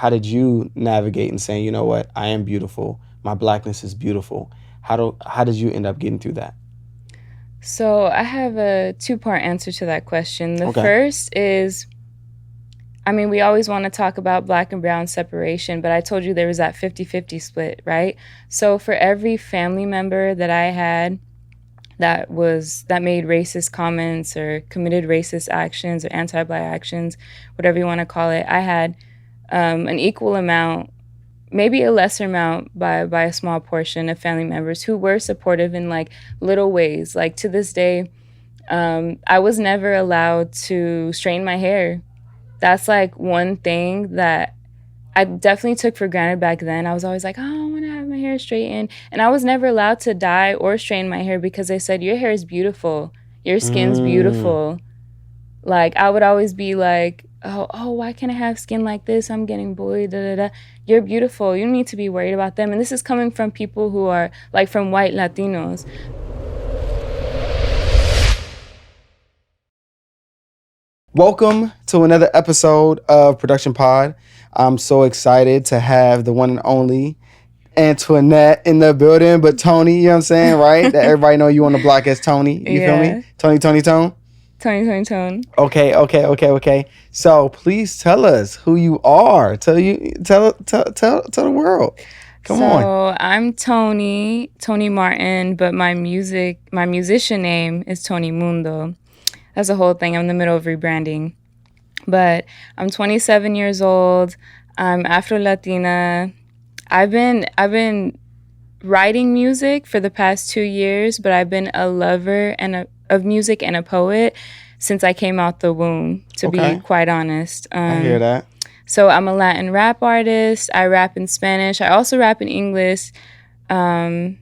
did you navigate and saying, you know what, I am beautiful. My blackness is beautiful. How did you end up getting through that? So I have a two-part answer to that question. The Okay. first is, I mean, we always want to talk about black and brown separation, but I told you there was that 50-50 split, right? So for every family member that I had that made racist comments or committed racist actions or anti-black actions, whatever you want to call it, I had an equal amount, maybe a lesser amount by a small portion of family members who were supportive in like little ways. Like to this day, I was never allowed to straighten my hair. That's like one thing that I definitely took for granted back then. I was always like, oh, I want to have my hair straightened. And I was never allowed to dye or straighten my hair because they said, your hair is beautiful. Your skin's Mm. beautiful. Like, I would always be like, oh, why can't I have skin like this? I'm getting bullied, da, da, da. You're beautiful. You don't need to be worried about them. And this is coming from people who are, like, from white Latinos. Welcome to another episode of Production Pod. I'm so excited to have the one and only Antoinette in the building, but Toni, you know what I'm saying, right? That everybody know you on the block as Toni. You feel me? Yeah. Toni, Tone. Tone. Okay. So please tell us who you are. Tell the world. Come on. So I'm Toni Martin, but my musician name is Toni Mundo. That's the whole thing. I'm in the middle of rebranding. But I'm 27 years old. I'm Afro-Latina. I've been writing music for the past 2 years, but I've been a lover of music and a poet since I came out the womb, to be Okay. quite honest. I hear that. So I'm a Latin rap artist. I rap in Spanish. I also rap in English. Um,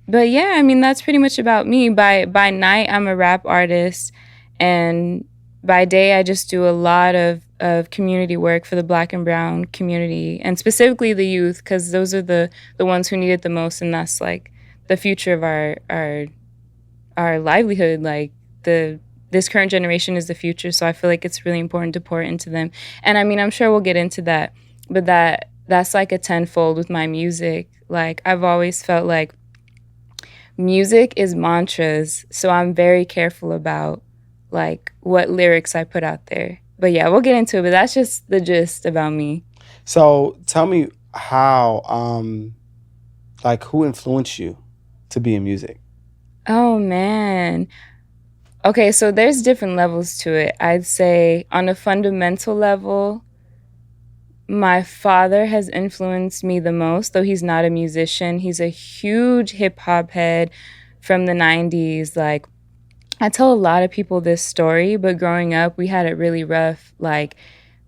but yeah, I mean that's pretty much about me. By night, I'm a rap artist, and by day, I just do a lot of community work for the Black and Brown community, and specifically the youth, because those are the ones who need it the most, and that's like the future of our livelihood. Like the this current generation is the future, so I feel like it's really important to pour into them. And I mean, I'm sure we'll get into that, but that's like a tenfold with my music. Like I've always felt like music is mantras, so I'm very careful about like what lyrics I put out there. But yeah, we'll get into it, but that's just the gist about me. So tell me how, like, who influenced you to be in music? Oh man. Okay, so there's different levels to it. I'd say on a fundamental level, my father has influenced me the most, though he's not a musician. He's a huge hip hop head from the 90s. Like, I tell a lot of people this story, but growing up, we had it really rough. Like,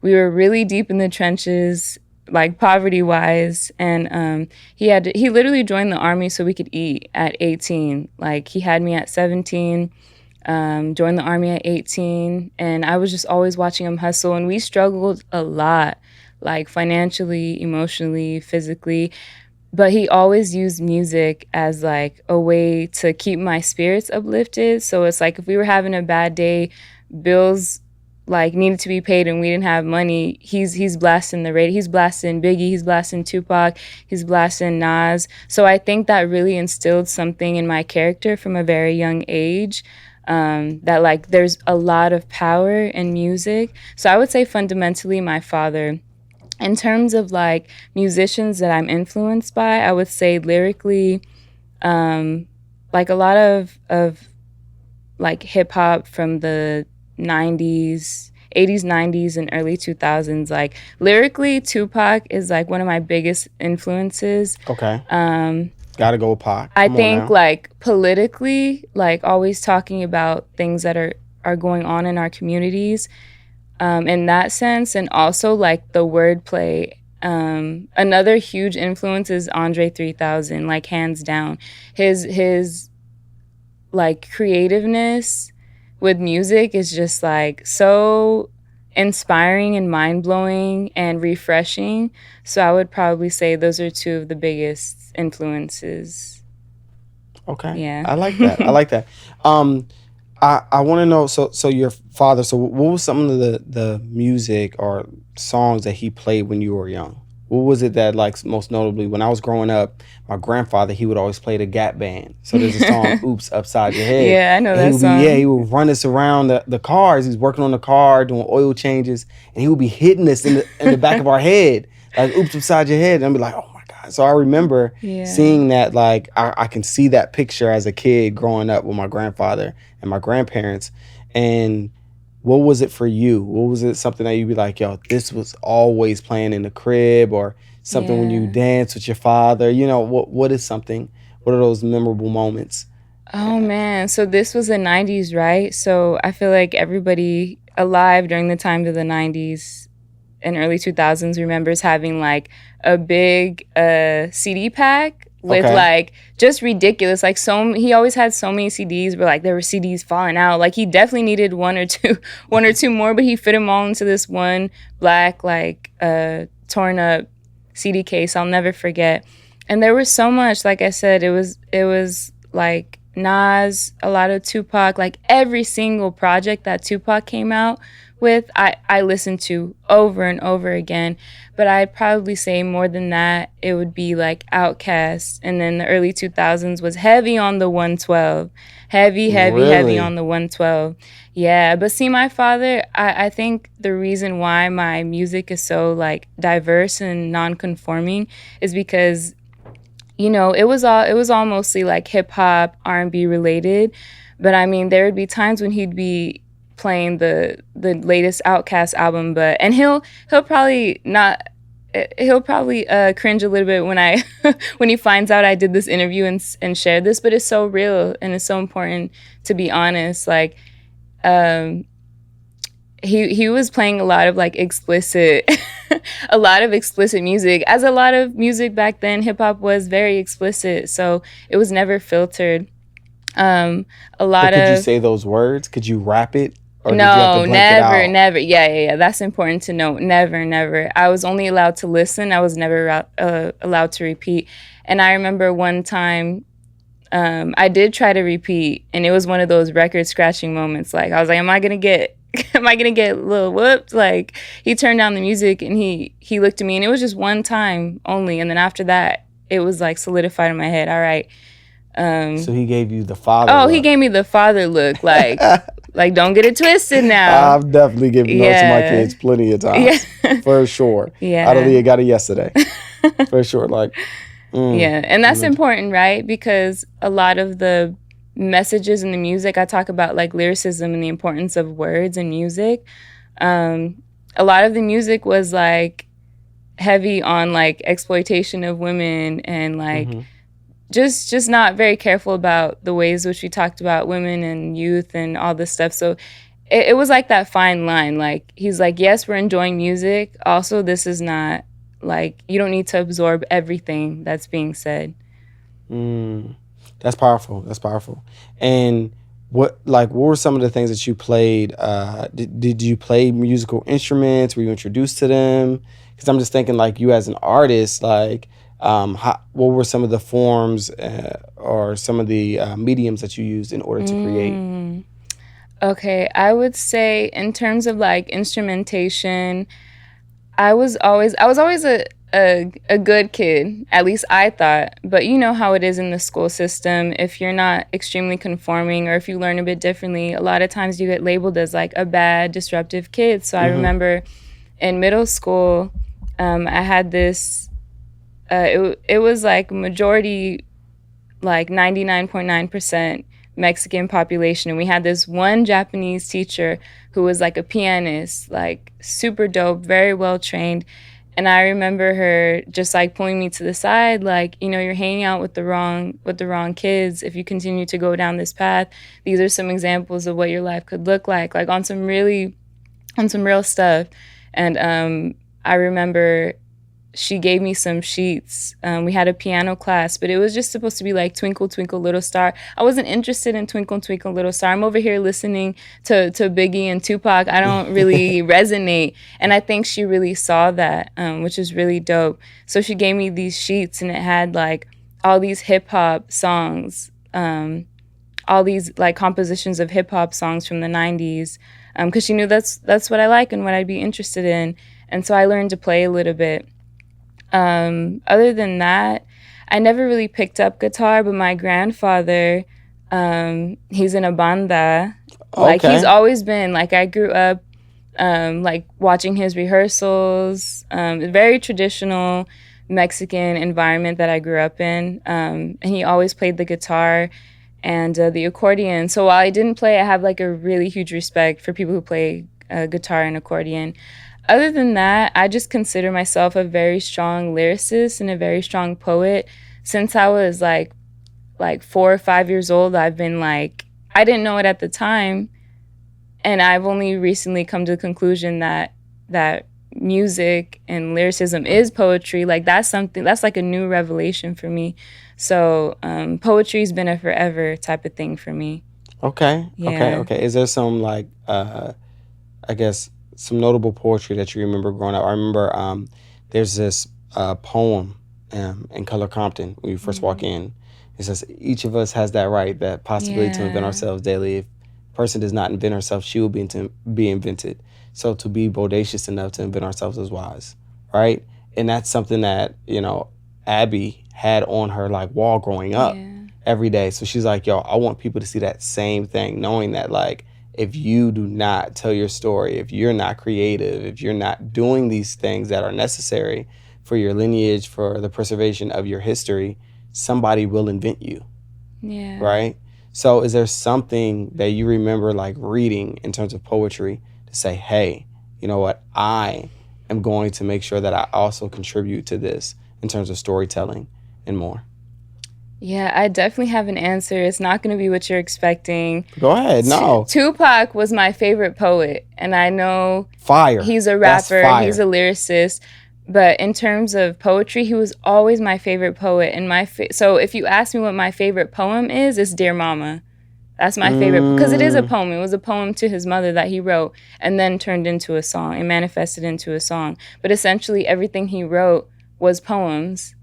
we were really deep in the trenches, like poverty wise. And he literally joined the army so we could eat at 18. Like, he had me at 17. Joined the army at 18, and I was just always watching him hustle. And we struggled a lot, like financially, emotionally, physically. But he always used music as like a way to keep my spirits uplifted. So it's like if we were having a bad day, bills like needed to be paid and we didn't have money, he's blasting the radio. He's blasting Biggie, he's blasting Tupac, he's blasting Nas. So I think that really instilled something in my character from a very young age. That like there's a lot of power in music. So I would say fundamentally my father. In terms of like musicians that I'm influenced by, I would say lyrically, like a lot of like hip hop from the 90s, 80s, 90s, and early 2000s. Like lyrically, Tupac is like one of my biggest influences. Okay. Gotta go with Pac. I Come on think now. like politically, like always talking about things that are going on in our communities, in that sense, and also like the wordplay. Another huge influence is Andre 3000, like hands down. His like creativeness with music is just like so inspiring and mind blowing and refreshing. So I would probably say those are two of the biggest influences. Okay. Yeah. I like that. I like that. Um, I want to know. So your father. So what was some of the music or songs that he played when you were young? What was it that like most notably when I was growing up? My grandfather, he would always play the Gap Band. So there's a song, "Oops Upside Your Head," Yeah, I know and he that would be he song. would run us around the cars. He's working on the car, doing oil changes, and he would be hitting us in the back of our head, like "Oops Upside Your Head," and I'd be like, "Oh my God!" So I remember Yeah. seeing that. Like I can see that picture as a kid growing up with my grandfather and my grandparents. And what was it for you? What was it something that you'd be like, yo, this was always playing in the crib, or something when you Yeah. dance with your father? You know, what is something? What are those memorable moments? Oh man, so this was the 90s, right? So I feel like everybody alive during the time of the 90s and early 2000s remembers having like a big CD pack with Okay. like just ridiculous like he always had so many CDs where like there were CDs falling out. Like he definitely needed one or two one or two more, but he fit them all into this one black like torn up CD case. I'll never forget. And there was so much, like I said, it was like Nas, a lot of Tupac, like every single project that Tupac came out with, I listened to over and over again. But I'd probably say more than that, it would be like Outkast. And then the early 2000s was heavy on the 112. Heavy, heavy, heavy on Really? the 112. Yeah, but see, my father, I think the reason why my music is so like diverse and non-conforming is because it was all mostly like hip hop, R&B related, but I mean there would be times when he'd be playing the latest Outkast album, but and he'll probably not he'll probably cringe a little bit when I when he finds out I did this interview and shared this, but it's so real and it's so important to be honest. Like um, he was playing a lot of like explicit a lot of explicit music, as a lot of music back then. Hip hop was very explicit, so it was never filtered. um a But lot could you of say those words? Could you rap it, or did you have to No, blank it never, out? never. Yeah, yeah, yeah, that's important to note. Never, never. I was only allowed to listen. I was never allowed to repeat. And I remember one time I did try to repeat, and it was one of those record scratching moments. Like I was like, "Am I gonna get? Am I gonna get a little whooped?" Like he turned down the music, and he looked at me, and it was just one time only. And then after that, it was like solidified in my head. All right. So Um, he gave you the father oh, he look. gave me the father look. Like don't get it twisted now. I've definitely given those to my Yeah, kids plenty of yeah, times, for sure. yeah. Adalia got it yesterday, for sure. Like, mm, Yeah, and you that's know, important, right? Because a lot of the messages in the music, I talk about like lyricism and the importance of words and music. Um, a lot of the music was like heavy on like exploitation of women and like hmm just not very careful about the ways which we talked about women and youth and all this stuff. So it was like that fine line. Like he's like, yes, we're enjoying music. Also, this is not like you don't need to absorb everything that's being said. mm, that's powerful. That's powerful. And what were some of the things that you played? Did you play musical instruments? Were you introduced to them? Because I'm just thinking, like, you as an artist, like, what were some of the forms, or some of the mediums that you used in order to create? Mm. Okay, I would say in terms of like instrumentation, I was always a good kid. At least I thought. But you know how it is in the school system. If you're not extremely conforming or if you learn a bit differently, a lot of times you get labeled as like a bad, disruptive kid. So I Mm-hmm. remember in middle school, I had this. It was like majority, like 99.9% Mexican population. And we had this one Japanese teacher who was like a pianist, like super dope, very well trained. And I remember her just like pulling me to the side, like, you're hanging out with the wrong kids. If you continue to go down this path, these are some examples of what your life could look like on some real stuff. And I remember she gave me some sheets. We had a piano class, but it was just supposed to be like Twinkle, Twinkle, Little Star. I wasn't interested in Twinkle, Twinkle, Little Star. I'm over here listening to Biggie and Tupac. I don't really resonate. And I think she really saw that, which is really dope. So she gave me these sheets, and it had like all these hip hop songs all these like compositions of hip hop songs from the 90s, because she knew that's what I like and what I'd be interested in. And so I learned to play a little bit. Other than that, I never really picked up guitar, but my grandfather, he's in a banda. Like he's always been, like I grew up like watching his rehearsals, very traditional Mexican environment that I grew up in. And he always played the guitar and the accordion. So while I didn't play, I have like a really huge respect for people who play guitar and accordion. Other than that, I just consider myself a very strong lyricist and a very strong poet. Since I was like 4 or 5 years old, I've been like, I didn't know it at the time, and I've only recently come to the conclusion that music and lyricism is poetry. Like that's like a new revelation for me. So poetry's been a forever type of thing for me. Okay. Yeah. Okay. Is there some like I guess some notable poetry that you remember growing up? I remember there's this poem in Color Compton when you first walk in. It says, each of us has that right, that possibility to invent ourselves daily. If a person does not invent herself, she will be invented. So to be bodacious enough to invent ourselves is wise, right? And that's something that, you know, Abby had on her like wall growing up every day. So she's like, yo, I want people to see that same thing, knowing that like, if you do not tell your story, if you're not creative, if you're not doing these things that are necessary for your lineage, for the preservation of your history, somebody will invent you. Yeah. Right? So is there something that you remember like reading in terms of poetry to say, hey, you know what, I am going to make sure that I also contribute to this in terms of storytelling and more? Yeah, I definitely have an answer. It's not going to be what you're expecting. Go ahead. No. Tupac was my favorite poet, and I know Fire. He's a rapper, he's a lyricist, but in terms of poetry, he was always my favorite poet. And so if you ask me what my favorite poem is, it's Dear Mama. That's my favorite, because it is a poem. It was a poem to his mother that he wrote and then turned into a song and manifested into a song. But essentially everything he wrote was poems.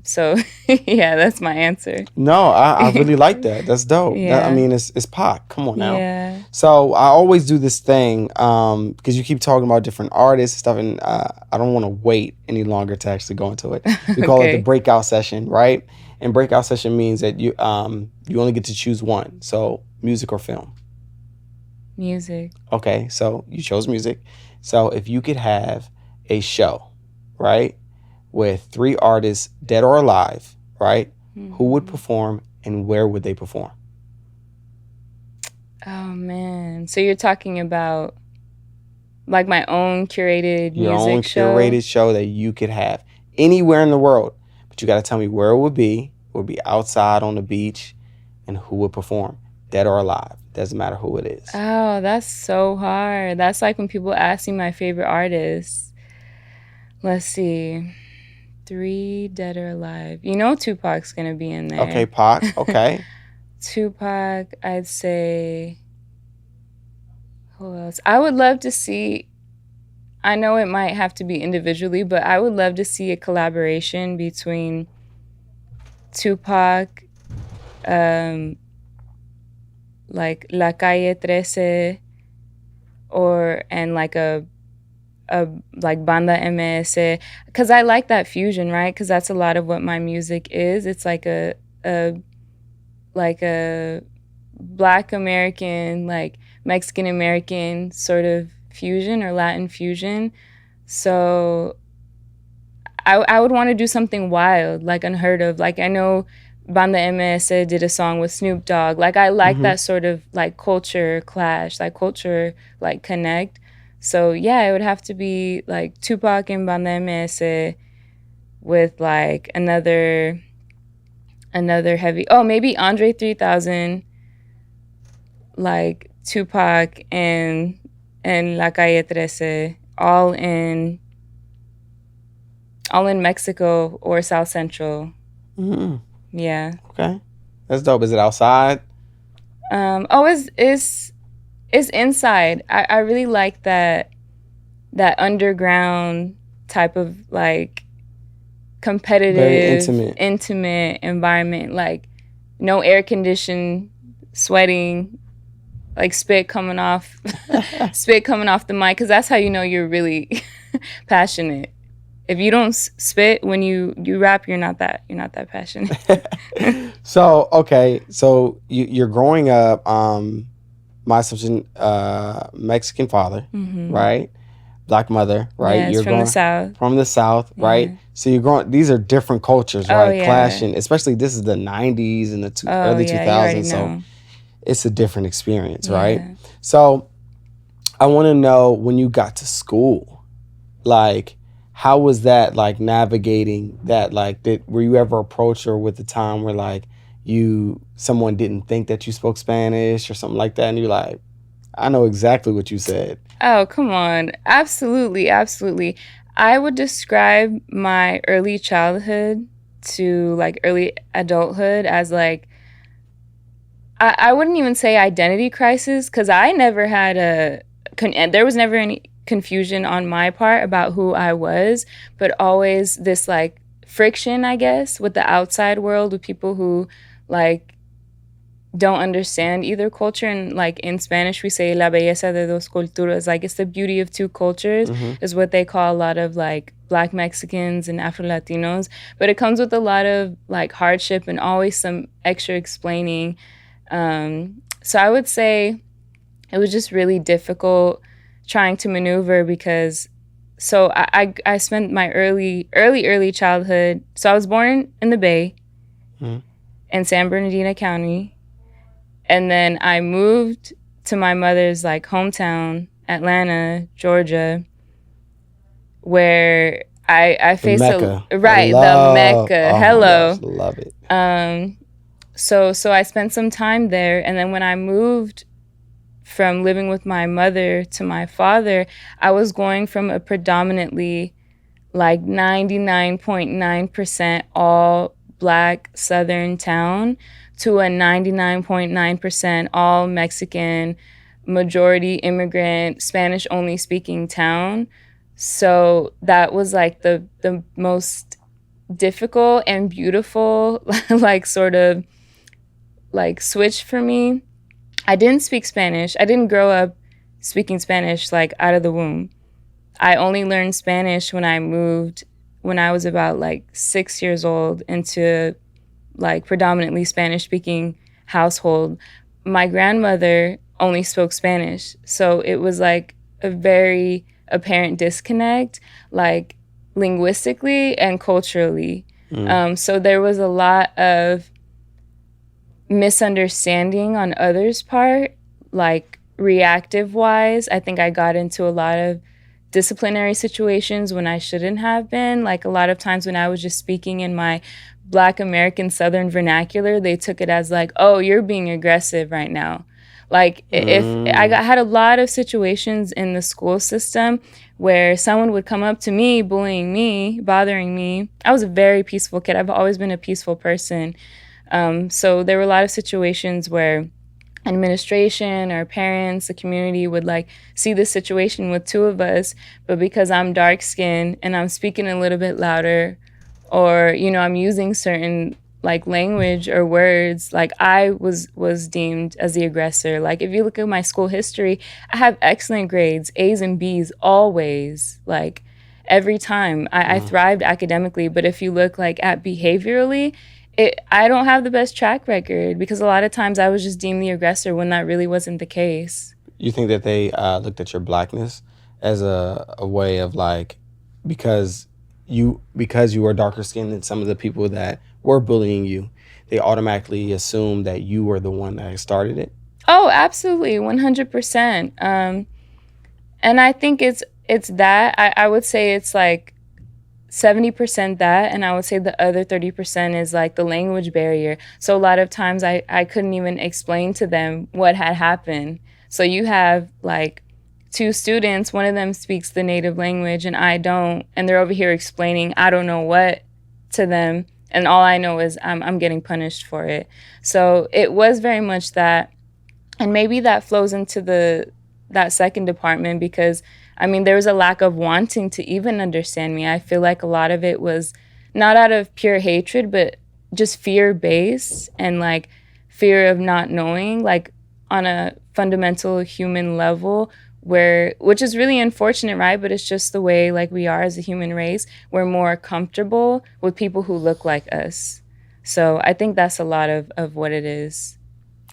So yeah, that's my answer. No, I really like that. That's dope. Yeah. I mean, it's Pac. Come on now. Yeah. So I always do this thing because you keep talking about different artists and stuff, and I don't want to wait any longer to actually go into it. We call it the breakout session, right? And breakout session means that you only get to choose one. So music or film? Music. Okay, so you chose music. So if you could have a show, right, with 3 artists, dead or alive, right? Mm-hmm. Who would perform and where would they perform? Oh, man. So you're talking about like my own curated Your music own show? curated show that you could have anywhere in the world. But you got to tell me where it would be. It would be outside on the beach, and who would perform, dead or alive. Doesn't matter who it is. Oh, that's so hard. That's like when people ask me my favorite artists. Let's see. 3 dead or alive. You know Tupac's going to be in there. Okay, Pac. Okay. Tupac, I'd say. Who else? I would love to see, I know it might have to be individually, but I would love to see a collaboration between Tupac, like La Calle 13, and like a like Banda MS, because I like that fusion, right? Because that's a lot of what my music is. It's like a Black American, like Mexican American sort of fusion or Latin fusion. So I would want to do something wild, like unheard of. Like I know Banda MS did a song with Snoop Dogg. Like I like that sort of like culture clash, like culture like connect. So yeah, it would have to be like Tupac and Banda MS with like another heavy. Oh, maybe Andre 3000, like Tupac and La Calle 13, all in Mexico or South Central. Mm-hmm. Yeah. Okay, that's dope. Is it outside? It's inside. I really like that underground type of like competitive, very intimate environment. Like no air conditioned sweating, like spit coming off the mic, because that's how you know you're really passionate. If you don't spit when you rap, you're not that passionate. So okay, so you're growing up. My assumption, Mexican father, right? Black mother, right? Yeah, it's You're from the South. From the South, right? So you're growing. These are different cultures, right? Yeah. Clashing, especially this is the '90s and the early 2000s. So it's a different experience, right? So I want to know, when you got to school, like, how was that, like, navigating that? Like, were you ever approached or with the time where, like, someone didn't think that you spoke Spanish or something like that, and you're like, I know exactly what you said? Oh, come on. Absolutely, absolutely. I would describe my early childhood to like early adulthood as like, I wouldn't even say identity crisis, because I never had there was never any confusion on my part about who I was, but always this like friction, I guess, with the outside world, with people who like don't understand either culture. And like in Spanish, we say la belleza de dos culturas, like it's the beauty of two cultures, is what they call a lot of like Black Mexicans and Afro Latinos. But it comes with a lot of like hardship and always some extra explaining. So I would say it was just really difficult trying to maneuver, because I spent my early childhood. So I was born in the Bay, in San Bernardino County. And then I moved to my mother's like hometown, Atlanta, Georgia, where I faced the Mecca. The Mecca. Oh, Hello. My gosh, love it. So I spent some time there, and then when I moved from living with my mother to my father, I was going from a predominantly like 99.9% all Black Southern town to a 99.9% all Mexican, majority immigrant, Spanish only speaking town. So that was like the most difficult and beautiful like sort of like switch for me. I didn't speak Spanish. I didn't grow up speaking Spanish like out of the womb. I only learned Spanish when I moved when I was about like 6 years old into like predominantly Spanish speaking household. My grandmother only spoke Spanish. So it was like a very apparent disconnect, like linguistically and culturally. So there was a lot of misunderstanding on others' part, like reactive wise. I think I got into a lot of disciplinary situations when I shouldn't have been. Like a lot of times when I was just speaking in my Black American Southern vernacular, they took it as like, oh, you're being aggressive right now. Like if had a lot of situations in the school system where someone would come up to me, bullying me, bothering me. I was a very peaceful kid. I've always been a peaceful person. So there were a lot of situations where administration or parents, the community would like see this situation with two of us, but because I'm dark skinned and I'm speaking a little bit louder, or you know I'm using certain like language or words, like I was deemed as the aggressor. Like if you look at my school history, I have excellent grades, A's and B's always, like every time. I thrived academically, but if you look like at behaviorally, I don't have the best track record, because a lot of times I was just deemed the aggressor when that really wasn't the case. You think that they looked at your Blackness as a way of like, because you were darker skinned than some of the people that were bullying you, they automatically assumed that you were the one that started it? Oh, absolutely, 100%. And I think it's that. I would say it's like 70% that, and I would say the other 30% is like the language barrier. So a lot of times I couldn't even explain to them what had happened. So you have like two students, one of them speaks the native language and I don't, and they're over here explaining I don't know what to them, and all I know is I'm getting punished for it. So it was very much that, and maybe that flows into that second department, because I mean, there was a lack of wanting to even understand me. I feel like a lot of it was not out of pure hatred, but just fear-based, and like fear of not knowing, like on a fundamental human level, which is really unfortunate, right? But it's just the way like we are as a human race. We're more comfortable with people who look like us. So I think that's a lot of what it is,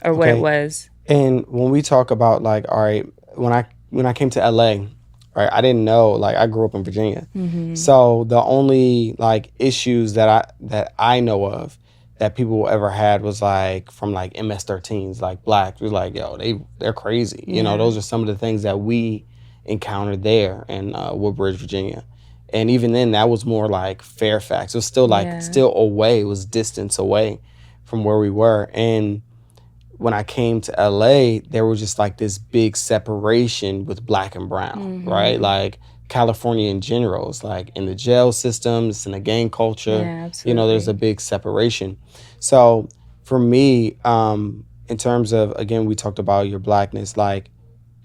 or what it Okay. was. And when we talk about like, all right, when I came to LA, right, I didn't know, like I grew up in Virginia. So the only like issues that I know of that people ever had was like from like MS-13s, like blacks. We like, yo, they're crazy. You know, Yeah. those are some of the things that we encountered there in Woodbridge, Virginia. And even then, that was more like Fairfax. It was still like Yeah. still away. It was distance away from where we were. And when I came to LA, there was just like this big separation with black and brown, right? Like California in general is like in the jail systems, in the gang culture, Yeah, you know, there's a absolutely. big separation. So for me, in terms of, again, we talked about your blackness, like,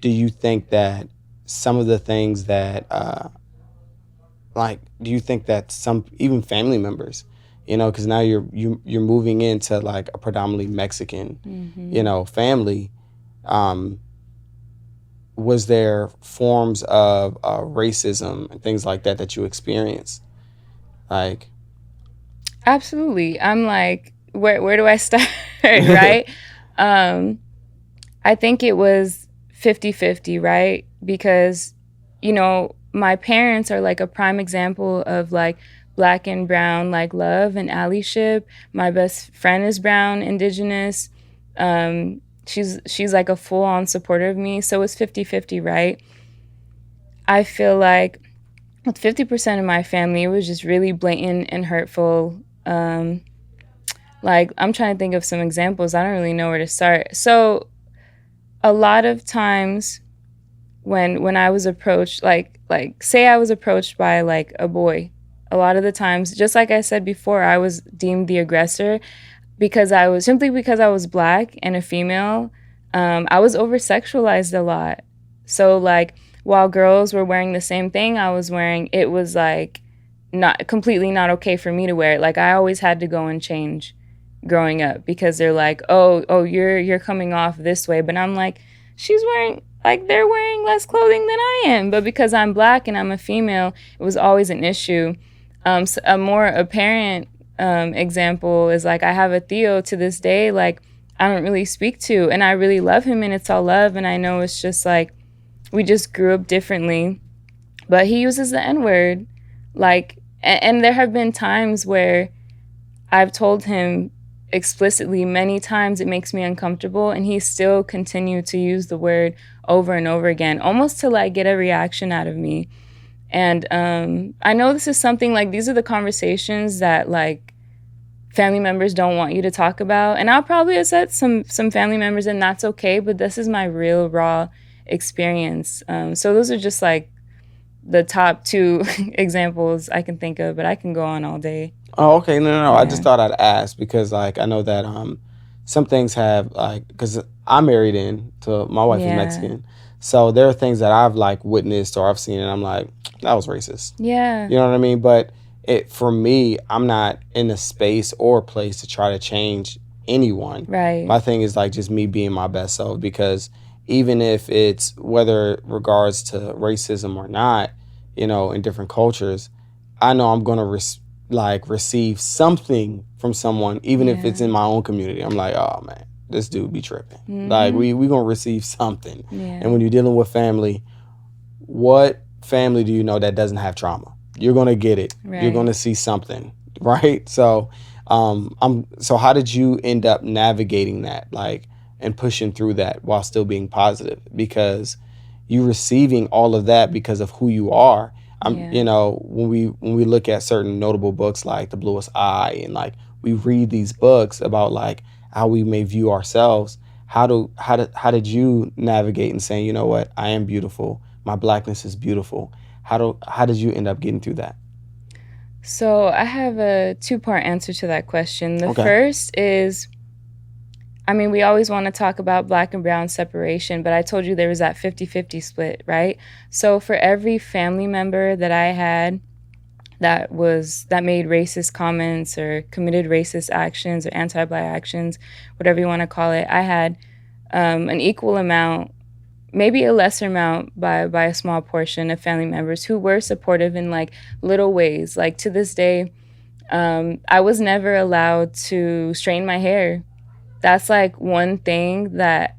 do you think that some of the things that, like, do you think that some, even family members, you know, because now you're moving into like a predominantly Mexican, you know, family, um, was there forms of racism and things like that that you experienced? Like, Absolutely. I'm like, where do I start? Right? um I think it was 50-50, right? Because, you know, my parents are like a prime example of like black and brown, like love and allyship. My best friend is brown, indigenous. She's like a full on supporter of me. So it's 50-50, right? I feel like with 50% of my family, it was just really blatant and hurtful. Like, I'm trying to think of some examples. I don't really know where to start. So a lot of times when I was approached, like say I was approached by like a boy, a lot of the times, just like I said before, I was deemed the aggressor because I was black and a female. I was over sexualized a lot. So like while girls were wearing the same thing I was wearing, it was like not completely not okay for me to wear it. Like I always had to go and change growing up because they're like, oh, you're coming off this way, but I'm like, they're wearing less clothing than I am, but because I'm black and I'm a female, it was always an issue. So a more apparent example is like I have a Theo to this day, like I don't really speak to, and I really love him, and it's all love, and I know it's just like we just grew up differently, but he uses the N-word, like, and there have been times where I've told him explicitly many times it makes me uncomfortable, and he still continued to use the word over and over again, almost to like get a reaction out of me. And I know this is something like these are the conversations that like family members don't want you to talk about, and I'll probably upset some family members, and that's okay. But this is my real raw experience. So those are just like the top two examples I can think of, but I can go on all day. oh, okay, no. I just Yeah. thought I'd ask because like I know that some things have like, because I'm married in to my wife is Yeah. Mexican, so there are things that I've like witnessed or I've seen and I'm like, that was racist. Yeah. You know what I mean? But it for me, I'm not in a space or place to try to change anyone. Right. My thing is like just me being my best self, because even if it's whether it regards to racism or not, you know, in different cultures, I know I'm gonna like receive something from someone, even if it's Yeah. in my own community. I'm like, oh man, this dude be tripping. Like Mhm. we gonna receive something. Yeah. And when you're dealing with family, what family do you know that doesn't have trauma? You're gonna get it. You're Right. gonna see something, right? So, so how did you end up navigating that, like, and pushing through that while still being positive? Because you receiving all of that because of who you are. Yeah. You know, when we look at certain notable books like The Bluest Eye, and like we read these books about like how we may view ourselves. How did you navigate and saying, you know what, I am beautiful. My blackness is beautiful. How did you end up getting through that? So I have a two-part answer to that question. The Okay. first is, I mean, we always want to talk about black and brown separation, but I told you there was that 50-50 split, right? So for every family member that I had that made racist comments or committed racist actions or anti-Black actions, whatever you want to call it. I had an equal amount, maybe a lesser amount by a small portion of family members who were supportive in like little ways. Like to this day, I was never allowed to straighten my hair. That's like one thing that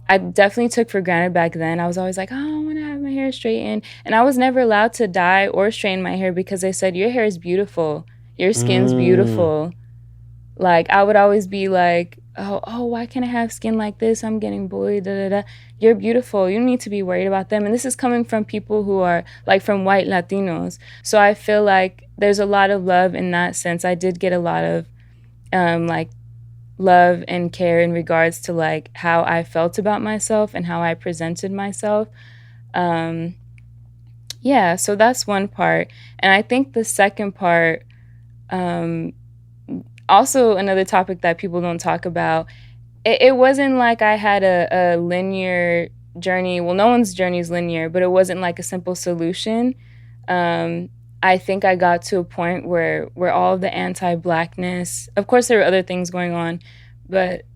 I definitely took for granted back then. I was always like, oh, I want to have my hair straightened. And I was never allowed to dye or straighten my hair because they said, your hair is beautiful. Your skin's beautiful. Like, I would always be like, oh, why can't I have skin like this? I'm getting bullied, da, da, da. You're beautiful. You don't need to be worried about them. And this is coming from people who are, like, from white Latinos. So I feel like there's a lot of love in that sense. I did get a lot of, like, love and care in regards to like how I felt about myself and how I presented myself. Yeah, so that's one part. And I think the second part, also another topic that people don't talk about, it wasn't like I had a linear journey. Well, no one's journey is linear, but it wasn't like a simple solution. I think I got to a point where all of the anti-Blackness, of course there were other things going on, but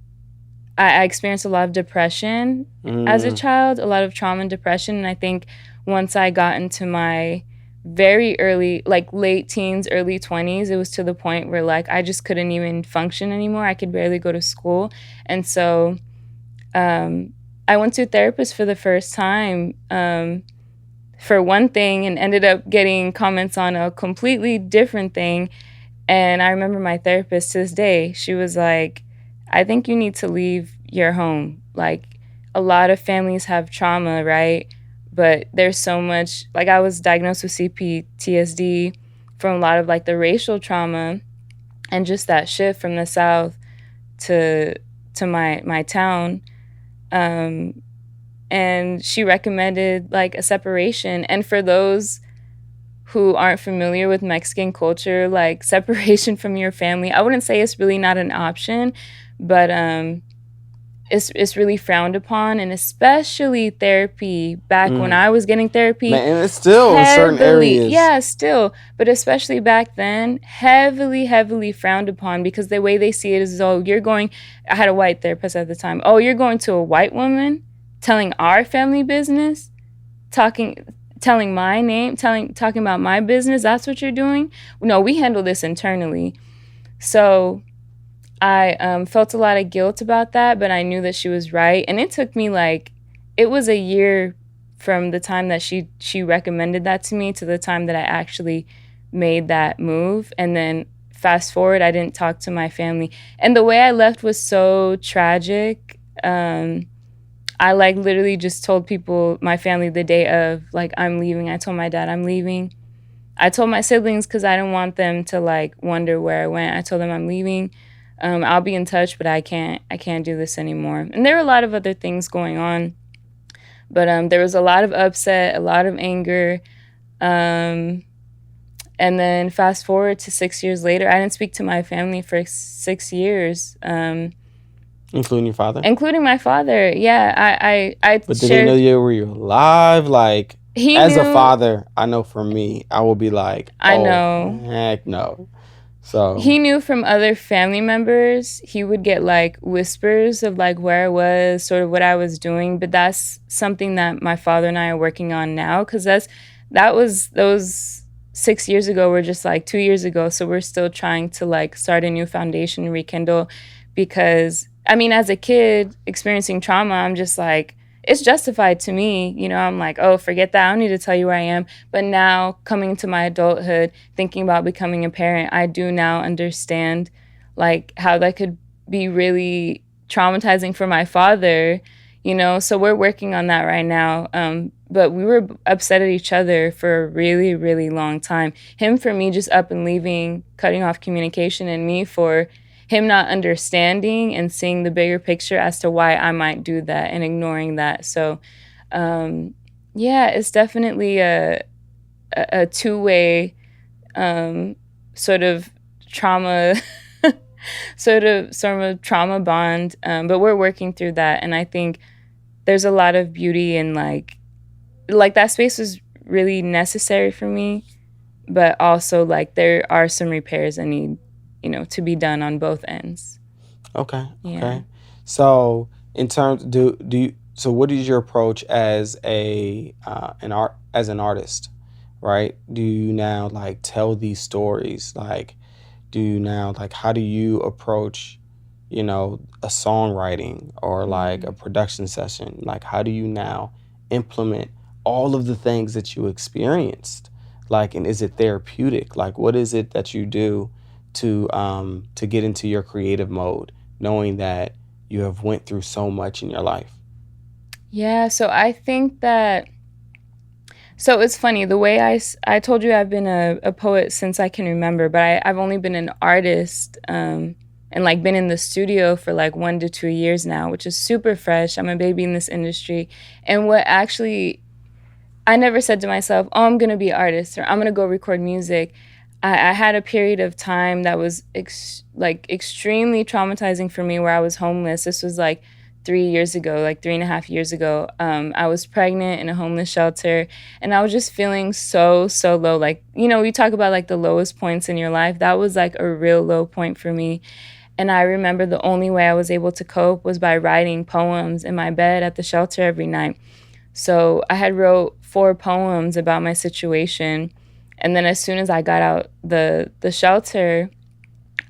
I experienced a lot of depression as a child, a lot of trauma and depression. And I think once I got into my very early, like late teens, early 20s, it was to the point where like I just couldn't even function anymore. I could barely go to school. And so I went to a therapist for the first time for one thing and ended up getting comments on a completely different thing. And I remember my therapist to this day, she was like, I think you need to leave your home. Like, a lot of families have trauma, right? But there's so much, like I was diagnosed with CPTSD from a lot of like the racial trauma and just that shift from the South to my town. And she recommended like a separation. And for those who aren't familiar with Mexican culture, like separation from your family, I wouldn't say it's really not an option, but it's really frowned upon. And especially therapy, back when I was getting therapy. Man, it's still in certain areas. Yeah, still. But especially back then, heavily frowned upon because the way they see it is, oh, you're going, I had a white therapist at the time, oh, you're going to a white woman telling our family business, telling my name, talking about my business, that's what you're doing? No, we handle this internally. So I felt a lot of guilt about that, but I knew that she was right. And it took me like, it was a year from the time that she recommended that to me to the time that I actually made that move. And then fast forward, I didn't talk to my family. And the way I left was so tragic. I like literally just told people, my family, the day of, like, I'm leaving. I told my dad I'm leaving. I told my siblings because I didn't want them to like wonder where I went. I told them I'm leaving. I'll be in touch, but I can't do this anymore. And there were a lot of other things going on, but there was a lot of upset, a lot of anger. And then fast forward to 6 years later, I didn't speak to my family for 6 years. Including your father? Including my father, yeah. I But did they know you were alive? Like, as knew, a father, I know for me, I will be like, oh, I know. Heck no. So he knew from other family members. He would get like whispers of like where I was, sort of what I was doing. But that's something that my father and I are working on now, because those 6 years ago were just like 2 years ago. So we're still trying to like start a new foundation and rekindle, because I mean, as a kid experiencing trauma, I'm just like, it's justified to me. You know, I'm like, oh, forget that. I don't need to tell you where I am. But now coming into my adulthood, thinking about becoming a parent, I do now understand like how that could be really traumatizing for my father, you know? So we're working on that right now. But we were upset at each other for a really, really long time. Him for me just up and leaving, cutting off communication, and me for him not understanding and seeing the bigger picture as to why I might do that and ignoring that. So, yeah, it's definitely a two-way sort of trauma, sort of trauma bond. But we're working through that, and I think there's a lot of beauty in like that space was really necessary for me but also like there are some repairs that need, to be done on both ends. Okay. Yeah. Okay. So in terms do you, so what is your approach as an artist, right? Do you now like tell these stories? Like do you now like how do you approach, a songwriting or like a Mm. production session? Like how do you now implement all of the things that you experienced? Like and is it therapeutic? Like what is it that you do to get into your creative mode, knowing that you have went through so much in your life? Yeah, so I think that so it's funny the way I told you I've been a poet since I can remember, but I've only been an artist and like been in the studio for like 1 to 2 years now, which is super fresh. I'm a baby in this industry. And what actually I never said to myself, "Oh, I'm gonna be an artist or I'm gonna go record music." I had a period of time that was extremely traumatizing for me, where I was homeless. This was like 3 years ago, like 3.5 years ago. I was pregnant in a homeless shelter, and I was just feeling so low. Like you talk about like the lowest points in your life. That was like a real low point for me. And I remember the only way I was able to cope was by writing poems in my bed at the shelter every night. So I had wrote 4 poems about my situation, and then as soon as I got out the shelter,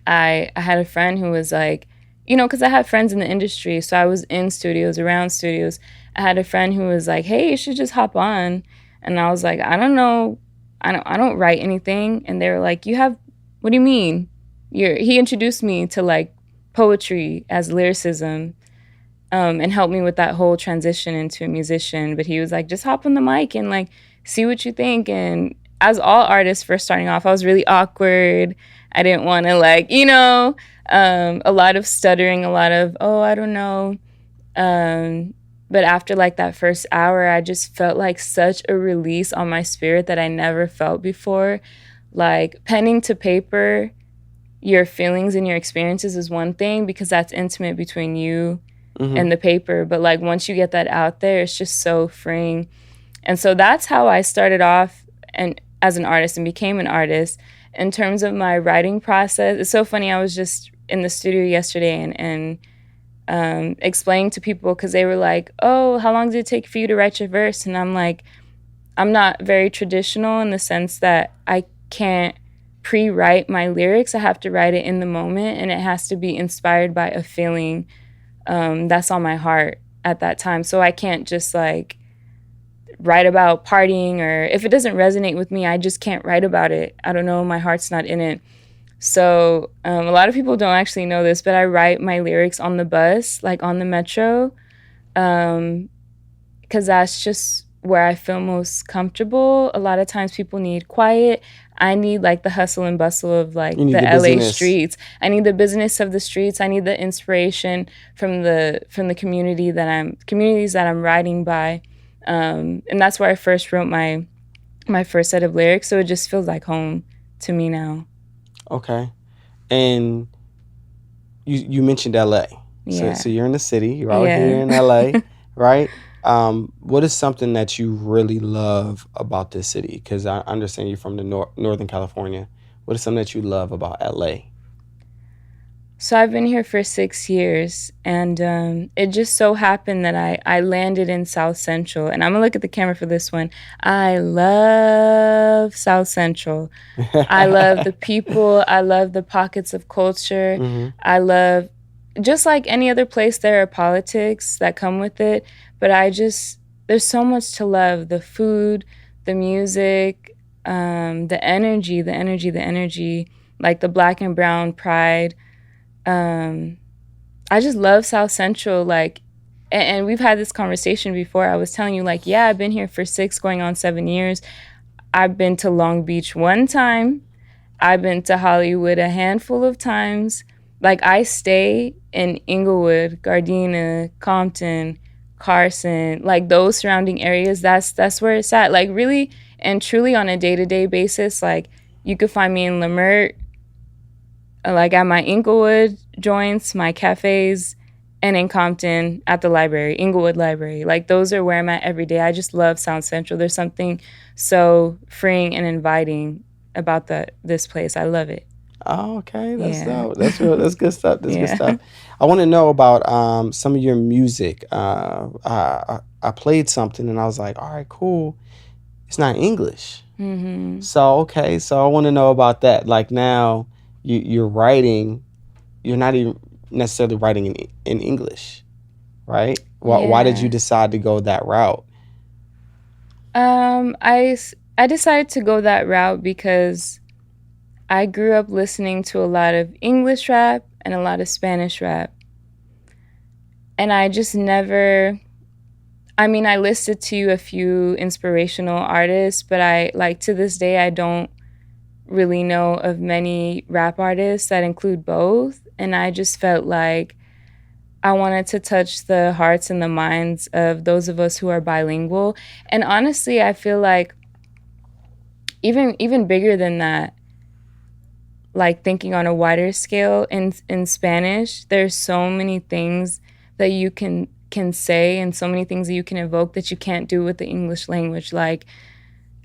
I had a friend who was like, because I had friends in the industry, so I was in studios, around studios. I had a friend who was like, "Hey, you should just hop on," and I was like, "I don't know, I don't write anything," and they were like, "You have, what do you mean?" He introduced me to like poetry as lyricism, and helped me with that whole transition into a musician. But he was like, just hop on the mic and like see what you think. And as all artists first starting off, I was really awkward. I didn't want to like, a lot of stuttering, a lot of, oh, I don't know. But after like that first hour, I just felt like such a release on my spirit that I never felt before. Like penning to paper your feelings and your experiences is one thing because that's intimate between you Mm-hmm. and the paper, but like once you get that out there, it's just so freeing. And so that's how I started off and as an artist and became an artist. In terms of my writing process, it's so funny. I was just in the studio yesterday and explaining to people because they were like, "Oh, how long did it take for you to write your verse?" And I'm like, I'm not very traditional in the sense that I can't pre-write my lyrics. I have to write it in the moment, and it has to be inspired by a feeling that's on my heart at that time. So I can't just like write about partying, or if it doesn't resonate with me, I just can't write about it. I don't know, my heart's not in it. So a lot of people don't actually know this, but I write my lyrics on the bus, like on the metro, because that's just where I feel most comfortable. A lot of times people need quiet. I need like the hustle and bustle of like You need the the LA busyness. streets. I need the business of the streets. I need the inspiration from the communities that I'm riding by. And that's where I first wrote my first set of lyrics. So it just feels like home to me now. Okay. And you mentioned LA. So Yeah. you're in the city. You're out here Yeah. in LA, right? What is something that you really love about this city? Because I understand you're from the Northern California. What is something that you love about LA? So I've been here for 6 years, and it just so happened that I landed in South Central. And I'm gonna look at the camera for this one. I love South Central. I love the people. I love the pockets of culture. Mm-hmm. I love, just like any other place, there are politics that come with it. But there's so much to love: the food, the music, the energy, like the black and brown pride. Um, I just love South Central. Like, and we've had this conversation before. I was telling you, like, yeah, I've been here for 6 going on 7 years. I've been to Long Beach one time. I've been to Hollywood a handful of times. Like, I stay in Inglewood, Gardena, Compton, Carson, like those surrounding areas. That's where it's at. Like, really and truly on a day-to-day basis. Like, you could find me in Lemert, like at my Inglewood joints, my cafes, and in Compton at the library, Inglewood Library. Like those are where I'm at every day. I just love South Central. There's something so freeing and inviting this place. I love it. Oh, okay, that's Yeah. dope. That's real. That's good stuff. That's good Yeah. stuff. I want to know about some of your music. I played something and I was like, all right, cool. It's not English. Mm-hmm. So okay, so I want to know about that. Like now, you're writing. You're not even necessarily writing in English, right? Why did you Yeah. decide to go that route? I decided to go that route because I grew up listening to a lot of English rap and a lot of Spanish rap. And I just never, I mean, I listed to you a few inspirational artists, but to this day, I don't really know of many rap artists that include both. And I just felt like I wanted to touch the hearts and the minds of those of us who are bilingual. And honestly, I feel like even bigger than that, like thinking on a wider scale in Spanish, there's so many things that you can say and so many things that you can evoke that you can't do with the English language. Like,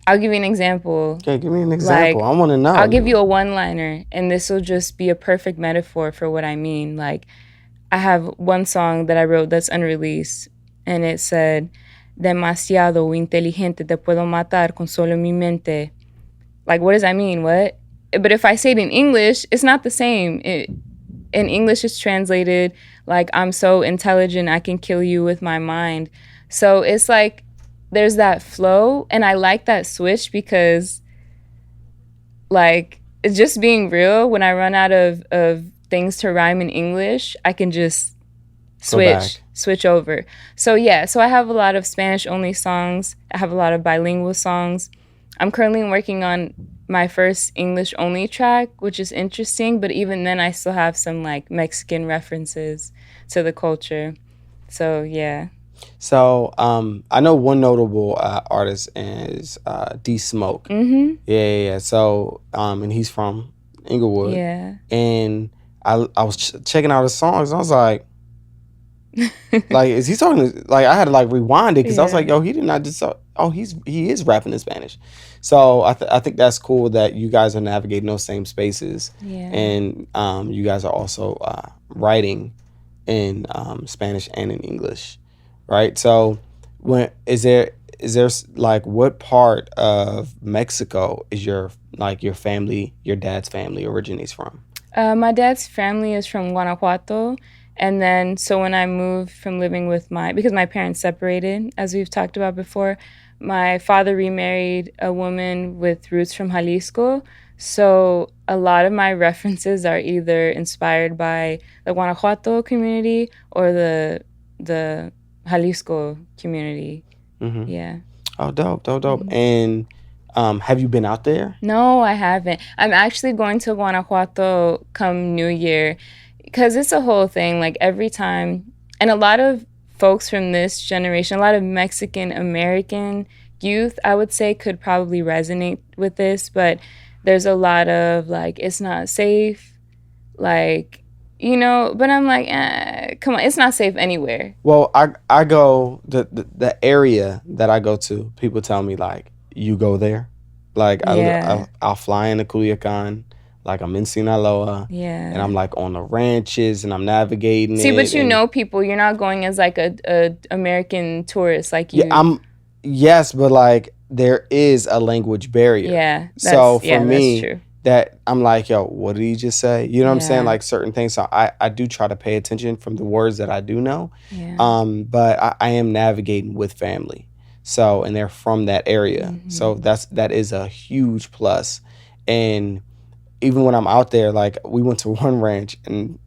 I'll give you an example. Okay, give me an example. Like, I want to know. I'll give you a one-liner, and this will just be a perfect metaphor for what I mean. Like, I have one song that I wrote that's unreleased, and it said, "Demasiado inteligente, te puedo matar con solo mi mente." Like, what does that mean? What? But if I say it in English, it's not the same. In English, it's translated like, "I'm so intelligent, I can kill you with my mind." So it's like there's that flow, and I like that switch because, like, it's just being real. When I run out of things to rhyme in English, I can just switch over. So yeah, so I have a lot of Spanish only songs. I have a lot of bilingual songs. I'm currently working on my first English only track, which is interesting, but even then I still have some like Mexican references to the culture. So yeah. So I know one notable artist is D Smoke. Mhm. Yeah. So and he's from Inglewood. Yeah. And I was checking out his songs. And I was like, like, is he talking? Like, I had to like rewind it because I was like, yo, he did not just. Oh, he is rapping in Spanish. So I think that's cool that you guys are navigating those same spaces. Yeah. And you guys are also writing in Spanish and in English, right? So when is there like what part of Mexico is your family, your dad's family originates from? My dad's family is from Guanajuato. And then, so when I moved from living with because my parents separated, as we've talked about before, my father remarried a woman with roots from Jalisco. So a lot of my references are either inspired by the Guanajuato community or the Jalisco community. Mm-hmm. Yeah. Oh, dope. And have you been out there? No, I haven't. I'm actually going to Guanajuato come New Year because it's a whole thing. Like every time, and a lot of folks from this generation, a lot of Mexican American youth, I would say, could probably resonate with this. But there's a lot of like, it's not safe, like, But I'm like, come on, it's not safe anywhere. Well, I go the area that I go to. People tell me like, you go there, like I'll fly into Culiacan. Like I'm in Sinaloa, and I'm like on the ranches, and I'm navigating. See, but know people. You're not going as like a American tourist, like you. Yeah, yes, but like there is a language barrier. Yeah. So for me, that's true. That I'm like, yo, what did he just say? You know what I'm saying? Like certain things. So I do try to pay attention from the words that I do know. Yeah. But I am navigating with family. So and they're from that area. Mm-hmm. So that is a huge plus. And even when I'm out there, like we went to one ranch and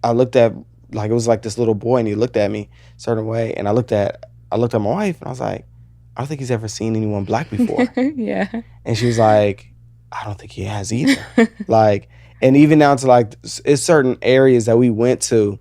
I looked at like it was like this little boy and he looked at me a certain way and I looked at my wife and I was like, I don't think he's ever seen anyone black before. Yeah. And she was like, I don't think he has either. Like, and even down to like it's certain areas that we went to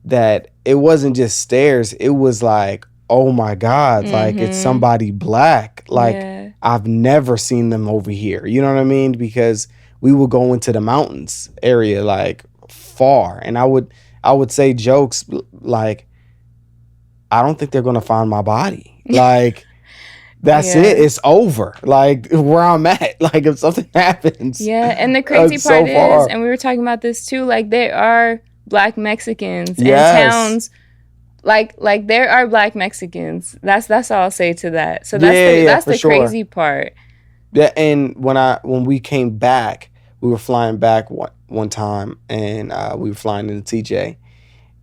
that it wasn't just stairs, it was like, oh my God, like it's somebody black. Like I've never seen them over here. You know what I mean? Because we would go into the mountains area like far, and I would say jokes like, I don't think they're gonna find my body. Like that's it. It's over. Like where I'm at. Like if something happens. Yeah, and the crazy part so is, far. and we were talking about this too, like there are Black Mexicans in Yes. towns. Like there are Black Mexicans. That's all I'll say to that. So that's for the sure. crazy part. Yeah, and when we came back, we were flying back one time, and we were flying into TJ,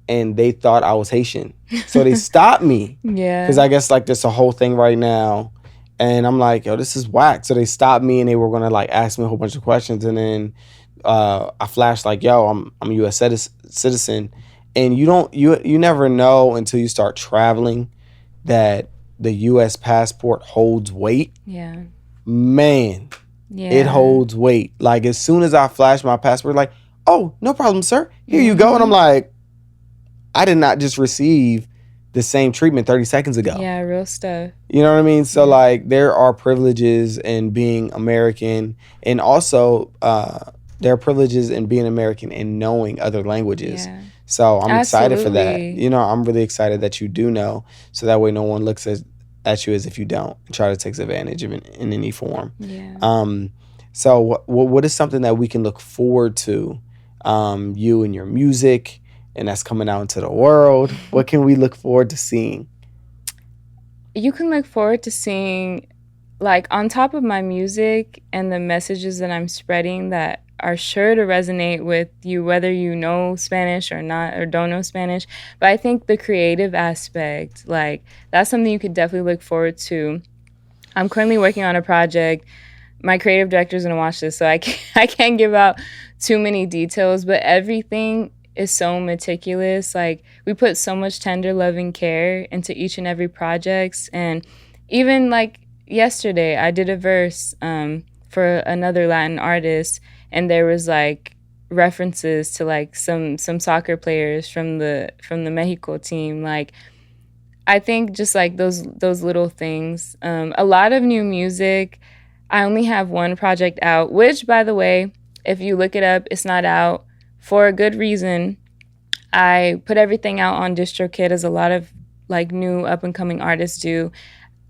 and they thought I was Haitian, so they stopped me. Yeah. Because I guess like there's a whole thing right now, and I'm like, yo, this is whack. So they stopped me, and they were gonna like ask me a whole bunch of questions, and then I flashed like, yo, I'm a U.S. citizen, and you never know until you start traveling that the U.S. passport holds weight. Yeah. Man, Yeah. it holds weight. Like as soon as I flash my passport, like, oh, no problem, sir. Here you go. And I'm like, I did not just receive the same treatment 30 seconds ago. Yeah, real stuff. You know what I mean? So like there are privileges in being American, and also there are privileges in being American and knowing other languages. Yeah. So I'm excited for that. Absolutely. You know, I'm really excited that you do know, so that way no one looks at you as if you don't and try to take advantage of it in any form. Yeah. So what is something that we can look forward to, you and your music, and that's coming out into the world? What can we look forward to seeing? You can look forward to seeing, like, on top of my music and the messages that I'm spreading that are sure to resonate with you, whether you know Spanish or not, or don't know Spanish. But I think the creative aspect, like, that's something you could definitely look forward to. I'm currently working on a project. My creative director's gonna watch this, so I can't give out too many details, but everything is so meticulous. Like, we put so much tender love and care into each and every project. And even like yesterday, I did a verse for another Latin artist, and there was like references to like some soccer players from the Mexico team. Like, I think just like those little things. A lot of new music. I only have one project out, which, by the way, if you look it up, it's not out for a good reason. I put everything out on DistroKid, as a lot of like new up and coming artists do.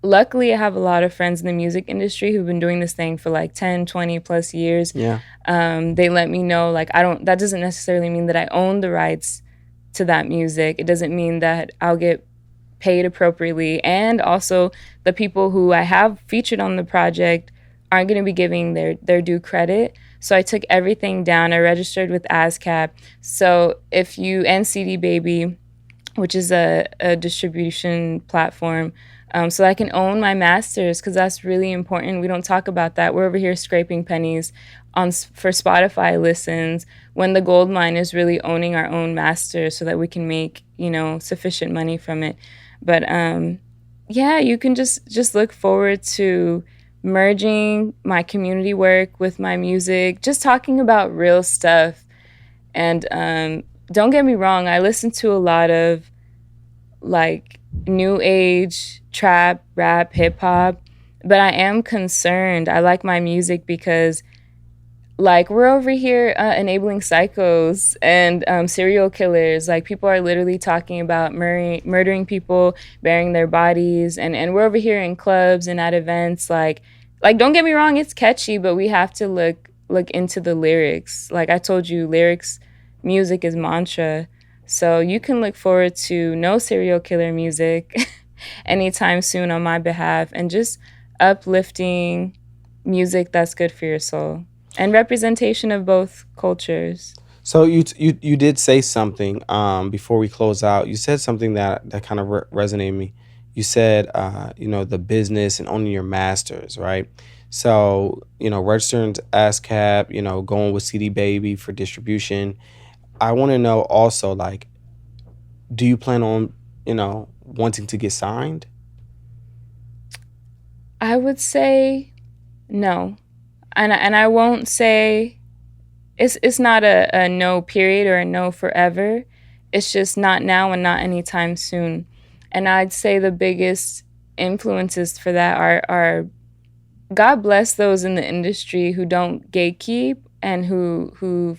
Luckily, I have a lot of friends in the music industry who've been doing this thing for like 10, 20 plus years. Yeah. They let me know, like, that doesn't necessarily mean that I own the rights to that music. It doesn't mean that I'll get paid appropriately. And also, the people who I have featured on the project aren't going to be giving their due credit. So I took everything down. I registered with ASCAP. So if you, and CD Baby, which is a distribution platform, so I can own my masters, because that's really important. We don't talk about that. We're over here scraping pennies for Spotify listens, when the gold mine is really owning our own masters so that we can make, sufficient money from it. But yeah, you can just look forward to merging my community work with my music, just talking about real stuff. And don't get me wrong, I listen to a lot of like new age trap, rap, hip hop, but I am concerned. I like my music because, like, we're over here enabling psychos and serial killers. Like, people are literally talking about murdering people, burying their bodies, and we're over here in clubs and at events. Like, don't get me wrong, it's catchy, but we have to look into the lyrics. Like I told you, lyrics, music is mantra. So you can look forward to no serial killer music anytime soon on my behalf, and just uplifting music that's good for your soul. And representation of both cultures. So you did say something before we close out. You said something that kind of resonated me. You said the business and owning your masters, right? So registering to ASCAP, going with CD Baby for distribution. I want to know also, like, do you plan on wanting to get signed? I would say no. And I won't say it's not a no period or a no forever. It's just not now and not anytime soon. And I'd say the biggest influences for that are God bless those in the industry who don't gatekeep and who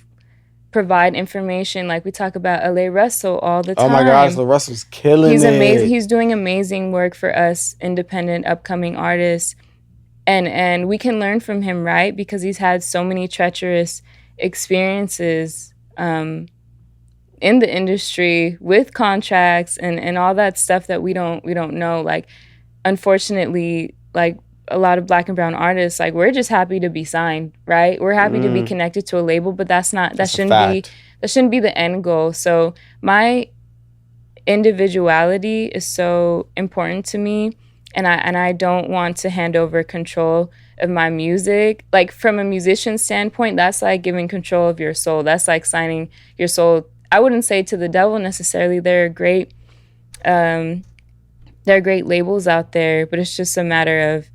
provide information. Like we talk about LA Russell all the time. Oh my gosh, LA Russell's killing He's amazing. it. He's doing amazing work for us independent upcoming artists. And we can learn from him, right? Because he's had so many treacherous experiences in the industry with contracts and all that stuff that we don't know. Like, unfortunately, like a lot of Black and brown artists, like we're just happy to be signed, right? We're happy to be connected to a label, but that shouldn't be the end goal. So my individuality is so important to me, and I don't want to hand over control of my music. Like from a musician standpoint, that's like giving control of your soul. That's like signing your soul. I wouldn't say to the devil necessarily. There are great labels out there, but it's just a matter of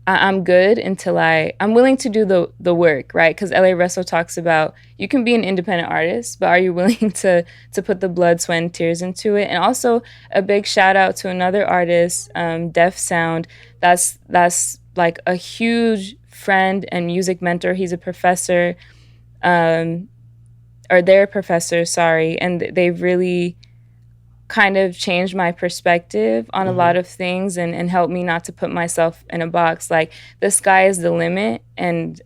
I'm good until I'm willing to do the work, right? Because LA Russell talks about you can be an independent artist, but are you willing to put the blood, sweat, and tears into it? And also a big shout out to another artist, Def Sound. That's like a huge friend and music mentor. He's a professor, or they're a professor, sorry, and they've really kind of changed my perspective on a lot of things and helped me not to put myself in a box. Like the sky is the limit, and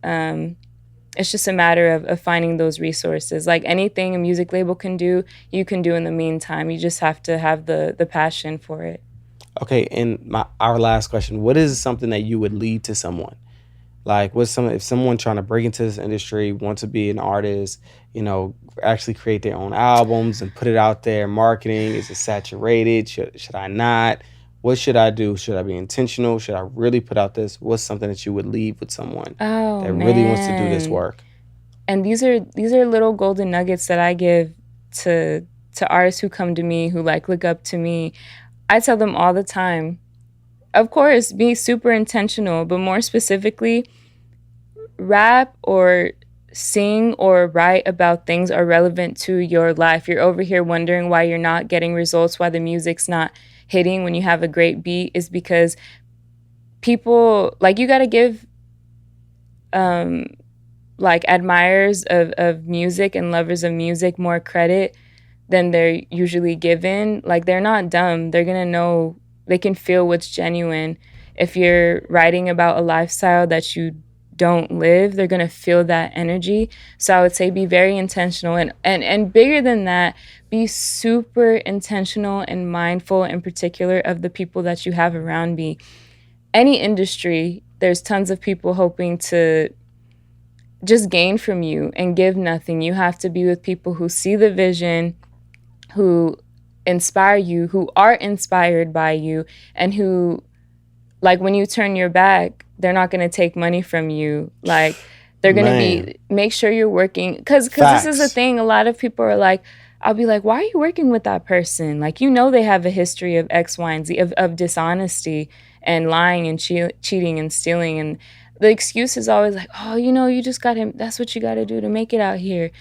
it's just a matter of finding those resources. Like anything a music label can do, you can do in the meantime. You just have to have the passion for it. Okay, and our last question, what is something that you would lead to someone? Like, if someone trying to break into this industry, want to be an artist, actually create their own albums and put it out there, marketing, is it saturated? Should I not? What should I do? Should I be intentional? Should I really put out this? What's something that you would leave with someone that really wants to do this work? And these are little golden nuggets that I give to artists who come to me, who like look up to me. I tell them all the time, of course, be super intentional, but more specifically, rap or sing or write about things are relevant to your life. You're over here wondering why you're not getting results, why the music's not hitting when you have a great beat, is because people, like, you got to give like admirers of music and lovers of music more credit than they're usually given. Like, they're not dumb. They're going to know, they can feel what's genuine. If you're writing about a lifestyle that you don't live, they're going to feel that energy. So I would say be very intentional, and bigger than that, be super intentional and mindful in particular of the people that you have around me. Any industry, there's tons of people hoping to just gain from you and give nothing. You have to be with people who see the vision, who inspire you, who are inspired by you, and who, like, when you turn your back, they're not going to take money from you. Like, they're going to make sure you're working. Because this is the thing. A lot of people are like, I'll be like, why are you working with that person? Like, they have a history of X, Y, and Z, of dishonesty and lying and cheating and stealing. And the excuse is always like, oh, you just got him. That's what you got to do to make it out here.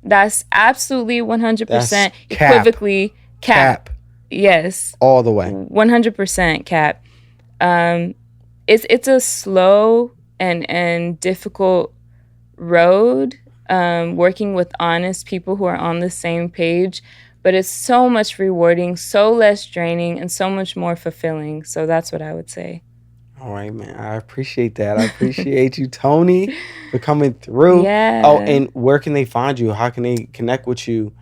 That's absolutely 100% equivocally cap. Yes. All the way. 100% cap. It's a slow and difficult road, working with honest people who are on the same page, but it's so much rewarding, so less draining, and so much more fulfilling. So that's what I would say. All right, man. I appreciate that. I appreciate you, Toni, for coming through. Yeah. Oh, and where can they find you? How can they connect with you?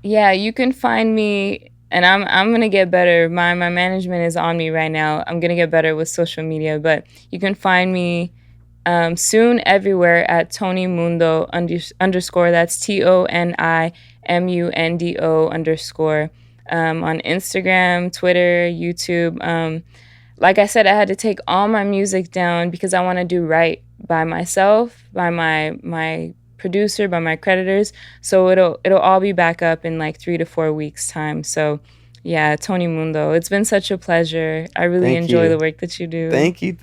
Yeah, you can find me, and I'm gonna get better. My management is on me right now. I'm gonna get better with social media, but you can find me soon everywhere at Toni Mundo _ That's TONIMUNDO _ on Instagram, Twitter, YouTube. Like I said, I had to take all my music down because I want to do right by myself, by my producer, by my creditors. So it'll all be back up in like 3 to 4 weeks time. So yeah, Toni Mundo, it's been such a pleasure. I really enjoy the work that you do. Thank you.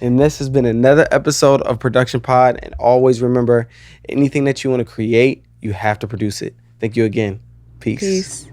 And this has been another episode of Production Pod. And always remember, anything that you want to create, you have to produce it. Thank you again. Peace.